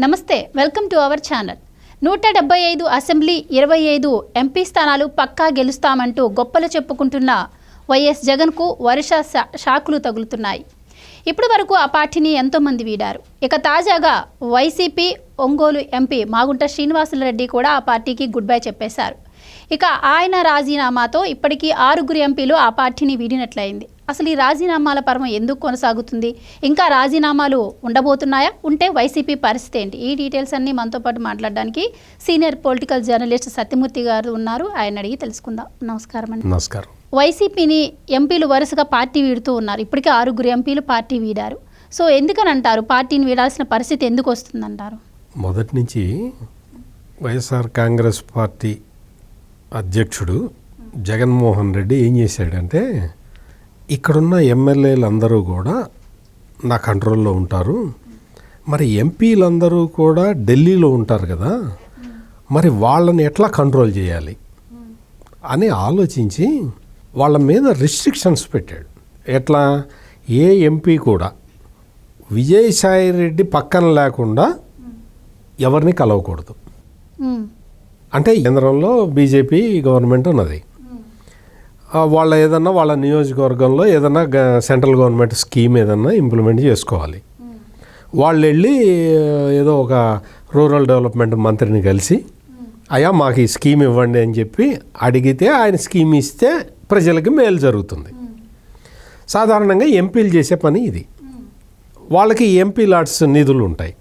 నమస్తే, welcome to our channel. 175 assembly 25 MP స్థానాలు పక్కా గెలుస్తామంటూ గొప్పలు చెప్పుకుంటున్న వైఎస్ జగన్కు వరుస షాకులు తగులుతున్నాయి. ఇప్పటి వరకు ఆ పార్టీని ఎంతోమంది వీడారు. ఇక తాజాగా వైసీపీ ఒంగోలు ఎంపీ మాగుంట శ్రీనివాసులరెడ్డి కూడా ఆ పార్టీకి గుడ్ బై చెప్పేశారు. ఇక ఆయన రాజీనామాతో ఇప్పటికీ 6 ఎంపీలు ఆ పార్టీని వీడినట్లయింది. అసలు ఈ రాజీనామాల పర్వం ఎందుకు కొనసాగుతుంది? ఇంకా రాజీనామాలు ఉండబోతున్నాయా? ఉంటే వైసీపీ పరిస్థితి ఏంటి? ఈ డీటెయిల్స్ అన్నీ మనతో పాటు మాట్లాడడానికి సీనియర్ పొలిటికల్ జర్నలిస్ట్ సత్యమూర్తి గారు ఉన్నారు. ఆయన అడిగి తెలుసుకుందాం. నమస్కారం అండి. నమస్కారం. వైసీపీని ఎంపీలు వరుసగా పార్టీ వీడుతూ ఉన్నారు. ఇప్పటికే 6 ఎంపీలు పార్టీ వీడారు. సో ఎందుకని అంటారు పార్టీని వీడాల్సిన పరిస్థితి ఎందుకు వస్తుందంటారు? మొదటి నుంచి వైఎస్ఆర్ కాంగ్రెస్ పార్టీ అధ్యక్షుడు జగన్మోహన్ రెడ్డి ఏం చేశాడంటే, ఇక్కడున్న ఎమ్మెల్యేలు అందరూ కూడా నా కంట్రోల్లో ఉంటారు, మరి ఎంపీలందరూ కూడా ఢిల్లీలో ఉంటారు కదా, మరి వాళ్ళని ఎట్లా కంట్రోల్ చేయాలి అని ఆలోచించి వాళ్ళ మీద రిస్ట్రిక్షన్స్ పెట్టాడు. ఎట్లా? ఏ ఎంపీ కూడా విజయసాయి రెడ్డి పక్కన లేకుండా ఎవరిని కలవకూడదు. అంటే కేంద్రంలో బీజేపీ గవర్నమెంట్ ఉన్నది, వాళ్ళ ఏదన్నా వాళ్ళ నియోజకవర్గంలో ఏదన్నా సెంట్రల్ గవర్నమెంట్ స్కీమ్ ఏదన్నా ఇంప్లిమెంట్ చేసుకోవాలి. వాళ్ళు వెళ్ళి ఏదో ఒక రూరల్ డెవలప్మెంట్ మంత్రిని కలిసి అయ్యా మాకు ఈ స్కీమ్ ఇవ్వండి అని చెప్పి అడిగితే ఆయన స్కీమ్ ఇస్తే ప్రజలకి మేలు జరుగుతుంది. సాధారణంగా ఎంపీలు చేసే పని ఇది. వాళ్ళకి ఎంపీ లాట్స్ నిధులు ఉంటాయి.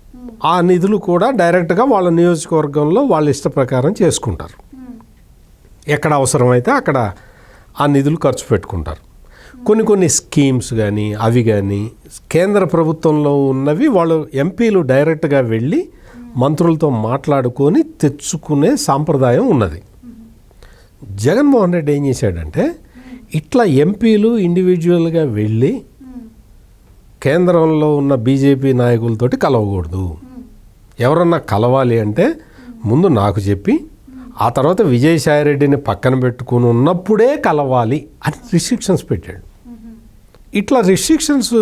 ఆ నిధులు కూడా డైరెక్ట్గా వాళ్ళ నియోజకవర్గంలో వాళ్ళ ఇష్ట ప్రకారం చేసుకుంటారు. ఎక్కడ అవసరమైతే అక్కడ ఆ నిధులు ఖర్చు పెట్టుకుంటారు. కొన్ని స్కీమ్స్ కానీ అవి కానీ కేంద్ర ప్రభుత్వంలో ఉన్నవి వాళ్ళు ఎంపీలు డైరెక్ట్గా వెళ్ళి మంత్రులతో మాట్లాడుకొని తెచ్చుకునే సాంప్రదాయం ఉన్నది. జగన్మోహన్ రెడ్డి ఏం చేశాడంటే, ఇట్లా ఎంపీలు ఇండివిజువల్గా వెళ్ళి కేంద్రంలో ఉన్న బీజేపీ నాయకులతోటి కలవకూడదు. ఎవరన్నా కలవాలి అంటే ముందు నాకు చెప్పి ఆ తర్వాత విజయసాయిరెడ్డిని పక్కన పెట్టుకుని ఉన్నప్పుడే కలవాలి అని రిస్ట్రిక్షన్స్ పెట్టాడు. ఇట్లా రిస్ట్రిక్షన్స్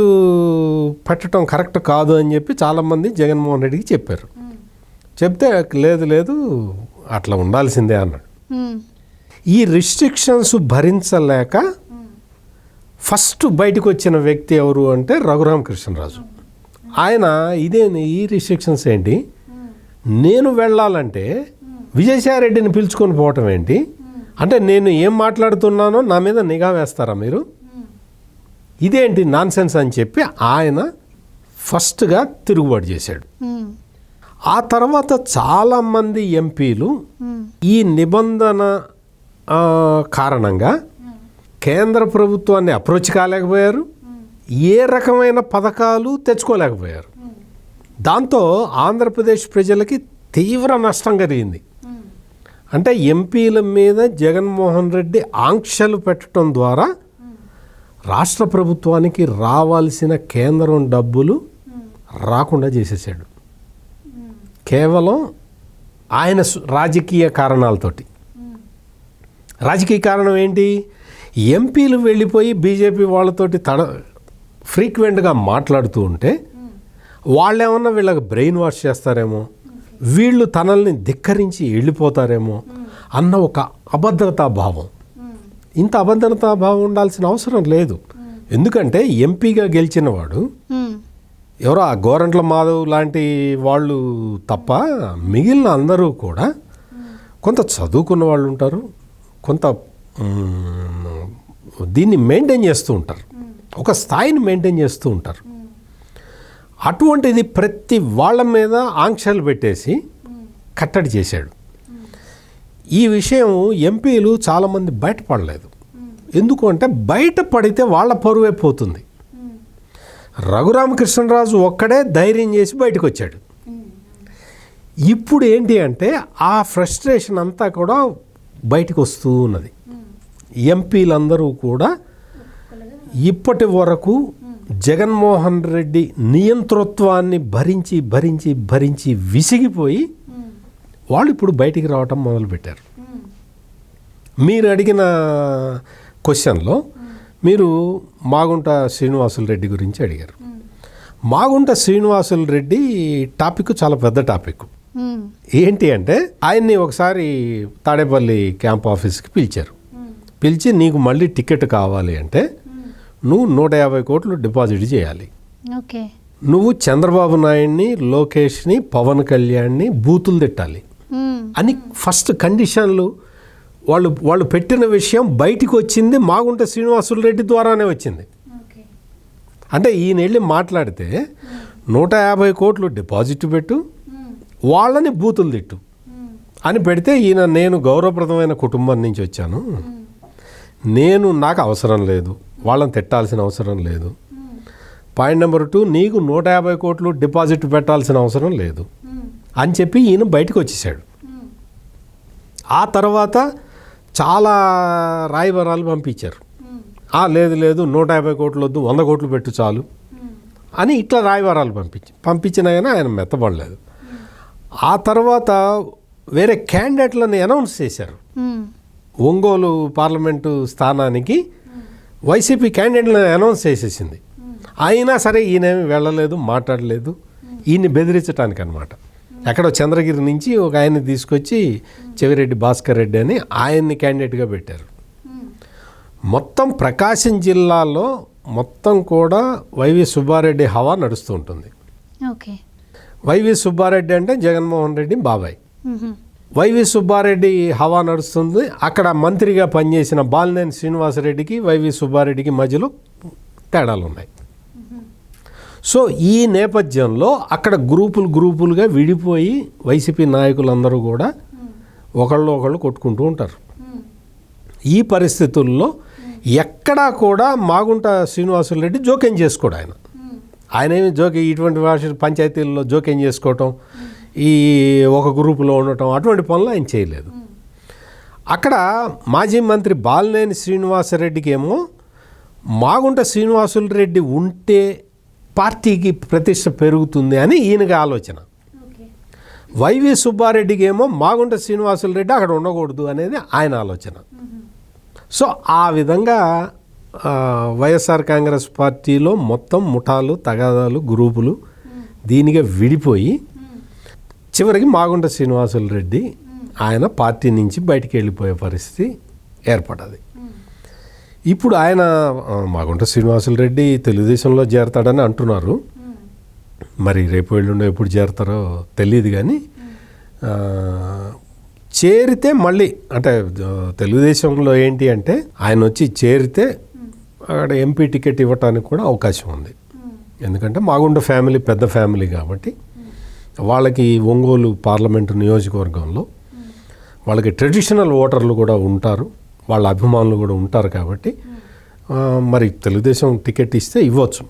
పెట్టడం కరెక్ట్ కాదు అని చెప్పి చాలామంది జగన్మోహన్ రెడ్డికి చెప్పారు. చెప్తే లేదు అట్లా ఉండాల్సిందే అన్నాడు. ఈ రిస్ట్రిక్షన్స్ భరించలేక ఫస్ట్ బయటకు వచ్చిన వ్యక్తి ఎవరు అంటే రఘురామకృష్ణరాజు. ఆయన ఈ రిస్ట్రిక్షన్స్ ఏంటి, నేను వెళ్ళాలంటే విజయసాయిరెడ్డిని పిలుచుకొని పోవటం ఏంటి, అంటే నేను ఏం మాట్లాడుతున్నానో నా మీద నిఘా వేస్తారా మీరు, ఇదేంటి నాన్సెన్స్ అని చెప్పి ఆయన ఫస్ట్గా తిరుగుబాటు చేశాడు. ఆ తర్వాత చాలామంది ఎంపీలు ఈ నిబంధన కారణంగా కేంద్ర ప్రభుత్వాన్ని అప్రోచ్ కాలేకపోయారు, ఏ రకమైన పథకాలు తెచ్చుకోలేకపోయారు. దాంతో ఆంధ్రప్రదేశ్ ప్రజలకి తీవ్ర నష్టం కలిగింది. అంటే ఎంపీల మీద జగన్మోహన్ రెడ్డి ఆంక్షలు పెట్టడం ద్వారా రాష్ట్ర ప్రభుత్వానికి రావాల్సిన కేంద్రం డబ్బులు రాకుండా చేసేసాడు. కేవలం ఆయన రాజకీయ కారణాలతోటి. రాజకీయ కారణం ఏంటి? ఎంపీలు వెళ్ళిపోయి బీజేపీ వాళ్ళతోటి ఫ్రీక్వెంట్గా మాట్లాడుతూ ఉంటే వాళ్ళేమన్నా వీళ్ళకి బ్రెయిన్ వాష్ చేస్తారేమో, వీళ్ళు తనల్ని ధిక్కరించి వెళ్ళిపోతారేమో అన్న ఒక అభద్రతా భావం. ఇంత అభద్రతా భావం ఉండాల్సిన అవసరం లేదు. ఎందుకంటే ఎంపీగా గెలిచిన వాడు ఎవరో ఆ గోరంట్ల మాధవ్ లాంటి వాళ్ళు తప్ప మిగిలిన అందరూ కూడా కొంత చదువుకున్న వాళ్ళు ఉంటారు, కొంత దీన్ని మెయింటైన్ చేస్తూ ఉంటారు, ఒక స్థాయిని మెయింటైన్ చేస్తూ ఉంటారు. అటువంటిది ప్రతి వాళ్ళ మీద ఆంక్షలు పెట్టేసి కట్టడి చేశాడు. ఈ విషయం ఎంపీలు చాలామంది బయటపడలేదు. ఎందుకు అంటే బయటపడితే వాళ్ళ పరువే పోతుంది. రఘురామకృష్ణరాజు ఒక్కడే ధైర్యం చేసి బయటకు వచ్చాడు. ఇప్పుడు ఏంటి అంటే ఆ ఫ్రస్ట్రేషన్ అంతా కూడా బయటకు వస్తూ ఉన్నది. ఎంపీలందరూ కూడా ఇప్పటి వరకు జగన్మోహన్ రెడ్డి నియంతృత్వాన్ని భరించి భరించి భరించి విసిగిపోయి వాళ్ళు ఇప్పుడు బయటికి రావటం మొదలుపెట్టారు. మీరు అడిగిన క్వశ్చన్లో మీరు మాగుంట శ్రీనివాసులరెడ్డి గురించి అడిగారు. మాగుంట శ్రీనివాసులు రెడ్డి టాపిక్ చాలా పెద్ద టాపిక్. ఏంటి అంటే ఆయన్ని ఒకసారి తాడేపల్లి క్యాంప్ ఆఫీస్కి పిలిచి నీకు మళ్ళీ టికెట్ కావాలి అంటే నువ్వు 150 కోట్లు డిపాజిట్ చేయాలి. ఓకే. నువ్వు చంద్రబాబు నాయుడిని, లోకేష్ని, పవన్ కళ్యాణ్ని బూతులు తిట్టాలి అని ఫస్ట్ కండిషన్లు వాళ్ళు పెట్టిన విషయం బయటికి వచ్చింది మాగుంట శ్రీనివాసులు రెడ్డి ద్వారానే వచ్చింది. అంటే ఈయన వెళ్ళి మాట్లాడితే 150 కోట్లు డిపాజిట్ పెట్టు, వాళ్ళని బూతులు తిట్టు అని పెడితే ఈయన నేను గౌరవప్రదమైన కుటుంబం నుంచి వచ్చాను, నాకు అవసరం లేదు, వాళ్ళని తిట్టాల్సిన అవసరం లేదు. పాయింట్ నెంబర్ 2, నీకు 150 కోట్లు డిపాజిట్ పెట్టాల్సిన అవసరం లేదు అని చెప్పి ఈయన బయటకు వచ్చేసాడు. ఆ తర్వాత చాలా రాయబారాలు పంపించారు. లేదు 150 కోట్లు వద్దు, 100 కోట్లు పెట్టు చాలు అని ఇట్లా రాయబారాలు పంపించినా కానీ ఆయన మెత్తబడలేదు. ఆ తర్వాత వేరే క్యాండిడేట్లను అనౌన్స్ చేశారు. ఒంగోలు పార్లమెంటు స్థానానికి వైసీపీ క్యాండిడేట్లను అనౌన్స్ చేసేసింది. అయినా సరే ఈయనేమి వెళ్ళలేదు, మాట్లాడలేదు. ఈయన్ని బెదిరించడానికి అనమాట. ఎక్కడో చంద్రగిరి నుంచి ఒక ఆయన్ని తీసుకొచ్చి చెవిరెడ్డి భాస్కర్ రెడ్డి అని ఆయన్ని క్యాండిడేట్గా పెట్టారు. మొత్తం ప్రకాశం జిల్లాలో మొత్తం కూడా వైవి సుబ్బారెడ్డి హవా నడుస్తూ ఉంటుంది. ఓకే. వైవి సుబ్బారెడ్డి అంటే జగన్మోహన్ రెడ్డి బాబాయ్. వైవి సుబ్బారెడ్డి హవా నడుస్తుంది. అక్కడ మంత్రిగా పనిచేసిన బాలినేని శ్రీనివాసరెడ్డికి వైవి సుబ్బారెడ్డికి మధ్యలో తేడాలు ఉన్నాయి. సో ఈ నేపథ్యంలో అక్కడ గ్రూపులుగా విడిపోయి వైసీపీ నాయకులందరూ కూడా ఒకళ్ళు కొట్టుకుంటూ ఉంటారు. ఈ పరిస్థితుల్లో ఎక్కడా కూడా మాగుంట శ్రీనివాసులు రెడ్డి జోక్యం చేసుకోడు. ఆయన ఏమి ఇటువంటి పంచాయతీల్లో జోక్యం చేసుకోవటం, ఈ ఒక గ్రూపులో ఉండటం, అటువంటి పనులు ఆయన చేయలేదు. అక్కడ మాజీ మంత్రి బాలినేని శ్రీనివాసరెడ్డికి ఏమో మాగుంట శ్రీనివాసులు రెడ్డి ఉంటే పార్టీకి ప్రతిష్ట పెరుగుతుంది అని ఈయనకి ఆలోచన. వైవి సుబ్బారెడ్డికి ఏమో మాగుంట శ్రీనివాసులు రెడ్డి అక్కడ ఉండకూడదు అనేది ఆయన ఆలోచన. సో ఆ విధంగా వైఎస్ఆర్ కాంగ్రెస్ పార్టీలో మొత్తం ముఠాలు, తగాదాలు, గ్రూపులు దీనిగా విడిపోయి చివరికి మాగుంట శ్రీనివాసులు రెడ్డి ఆయన పార్టీ నుంచి బయటికి వెళ్ళిపోయే పరిస్థితి ఏర్పడ్డది. ఇప్పుడు ఆయన మాగుంట శ్రీనివాసులు రెడ్డి తెలుగుదేశంలో చేరతాడని అంటున్నారు. మరి రేపు ఎల్లుండో ఎప్పుడు చేరతారో తెలియదు. కానీ చేరితే మళ్ళీ అంటే తెలుగుదేశంలో ఏంటి అంటే ఆయన వచ్చి చేరితే అక్కడ ఎంపీ టికెట్ ఇవ్వటానికి కూడా అవకాశం ఉంది. ఎందుకంటే మాగుంట ఫ్యామిలీ పెద్ద ఫ్యామిలీ కాబట్టి వాళ్ళకి ఒంగోలు పార్లమెంటు నియోజకవర్గంలో వాళ్ళకి ట్రెడిషనల్ ఓటర్లు కూడా ఉంటారు, వాళ్ళ అభిమానులు కూడా ఉంటారు. కాబట్టి మరి తెలుగుదేశం టికెట్ ఇస్తే ఇవ్వచ్చు,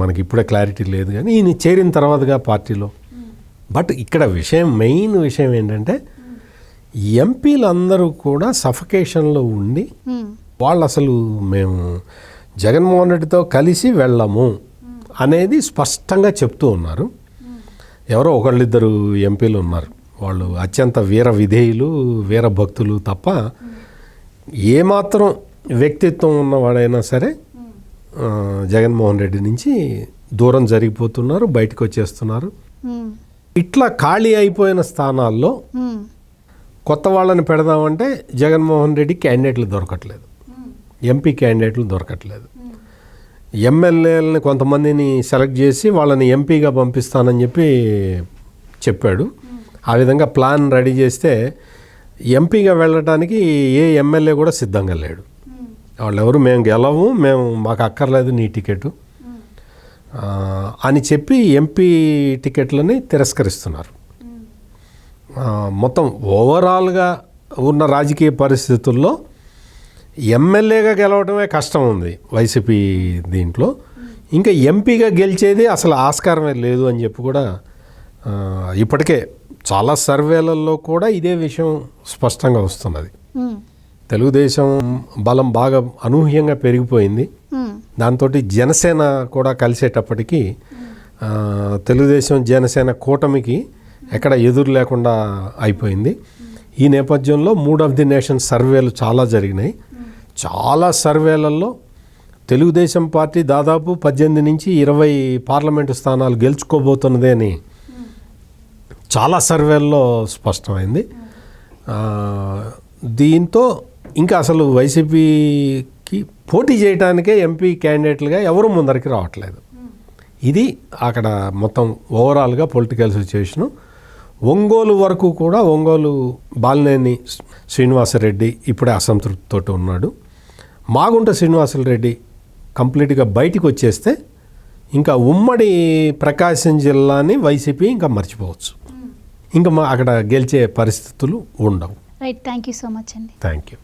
మనకి ఇప్పుడే క్లారిటీ లేదు. కానీ ఈయన చేరిన తర్వాతగా పార్టీలో. బట్ ఇక్కడ మెయిన్ విషయం ఏంటంటే ఎంపీలందరూ కూడా సఫకేషన్లో ఉండి వాళ్ళు అసలు మేము జగన్మోహన్ రెడ్డితో కలిసి వెళ్ళము అనేది స్పష్టంగా చెప్తూ ఉన్నారు. ఎవరో ఒకళ్ళిద్దరు ఎంపీలు ఉన్నారు, వాళ్ళు అత్యంత వీర విధేయులు, వీర భక్తులు తప్ప ఏమాత్రం వ్యక్తిత్వం ఉన్నవాడైనా సరే జగన్మోహన్ రెడ్డి నుంచి దూరం జరిగిపోతున్నారు, బయటకు వచ్చేస్తున్నారు. ఇట్లా ఖాళీ అయిపోయిన స్థానాల్లో కొత్త వాళ్ళని పెడదామంటే జగన్మోహన్ రెడ్డి క్యాండిడేట్లు దొరకట్లేదు, ఎంపీ క్యాండిడేట్లు దొరకట్లేదు. ఎమ్మెల్యేలని కొంతమందిని సెలెక్ట్ చేసి వాళ్ళని ఎంపీగా పంపిస్తానని చెప్పాడు. ఆ విధంగా ప్లాన్ రెడీ చేస్తే ఎంపీగా వెళ్ళటానికి ఏ ఎమ్మెల్యే కూడా సిద్ధంగా లేడు. వాళ్ళెవరు మేము గెలవు, మాకు అక్కర్లేదు నీ టికెట్ అని చెప్పి ఎంపీ టికెట్లని తిరస్కరిస్తున్నారు. మొత్తం ఓవరాల్గా ఉన్న రాజకీయ పరిస్థితుల్లో ఎమ్మెల్యేగా గెలవడమే కష్టం ఉంది వైసీపీ దీంట్లో. ఇంకా ఎంపీగా గెలిచేది అసలు ఆస్కారమే లేదు అని చెప్పి కూడా ఇప్పటికే చాలా సర్వేలలో కూడా ఇదే విషయం స్పష్టంగా వస్తున్నది. తెలుగుదేశం బలం బాగా అనూహ్యంగా పెరిగిపోయింది. దాంతో జనసేన కూడా కలిసేటప్పటికీ తెలుగుదేశం జనసేన కూటమికి ఎక్కడ ఎదురు లేకుండా అయిపోయింది. ఈ నేపథ్యంలో 3 ఆఫ్ ది నేషన్ సర్వేలు చాలా జరిగినాయి. చాలా సర్వేలలో తెలుగుదేశం పార్టీ దాదాపు 18 నుంచి 20 పార్లమెంటు స్థానాలు గెలుచుకోబోతున్నదే అని చాలా సర్వేల్లో స్పష్టమైంది. దీంతో ఇంకా అసలు వైసీపీకి పోటీ చేయడానికే ఎంపీ క్యాండిడేట్లుగా ఎవరు ముందరికి రావట్లేదు. ఇది అక్కడ మొత్తం ఓవరాల్గా పొలిటికల్ సిచ్యువేషను. ఒంగోలు వరకు కూడా ఒంగోలు బాలినేని శ్రీనివాసరెడ్డి ఇప్పుడే అసంతృప్తితో ఉన్నాడు. మాగుంట శ్రీనివాసరెడ్డి కంప్లీట్గా బయటికి వచ్చేస్తే ఇంకా ఉమ్మడి ప్రకాశం జిల్లాని వైసీపీ ఇంకా మర్చిపోవచ్చు. ఇంకా అక్కడ గెలిచే పరిస్థితులు ఉండవు. Right, thank you so much అండి. Thank you.